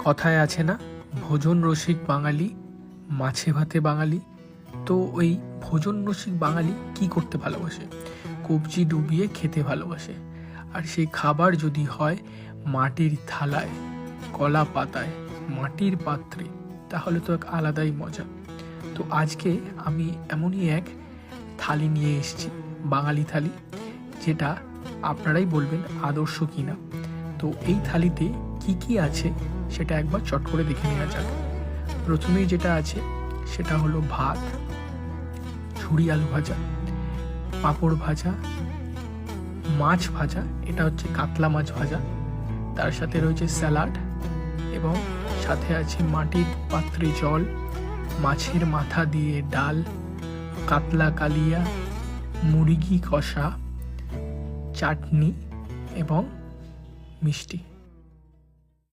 কথায় আছে না, ভোজন রসিক বাঙালি মাছে ভাতে বাঙালি। তো ওই ভোজন রসিক বাঙালি কি করতে ভালোবাসে? কবজি ডুবিয়ে খেতে ভালোবাসে। আর সেই খাবার যদি হয় মাটির থালায়, কলা পাতায়, মাটির পাত্রে, তাহলে তো এক আলাদাই মজা। তো আজকে আমি এমনই এক থালি নিয়ে এসেছি, বাঙালি থালি, যেটা আপনারাই বলবেন আদর্শ কিনা। তো এই থালিতে কি কি আছে সেটা একবার চট করে দেখে নেওয়া যাক। প্রথমেই যেটা আছে সেটা হলো ভাত, ঝুরি আলু ভাজা, পাঁপড় ভাজা, মাছ ভাজা, এটা হচ্ছে কাতলা মাছ ভাজা, তার সাথে রয়েছে স্যালাড, এবং সাথে আছে মাটির পাত্রে জল, মাছের মাথা দিয়ে ডাল, কাতলা কালিয়া, মুরগি কষা, চাটনি এবং মিষ্টি।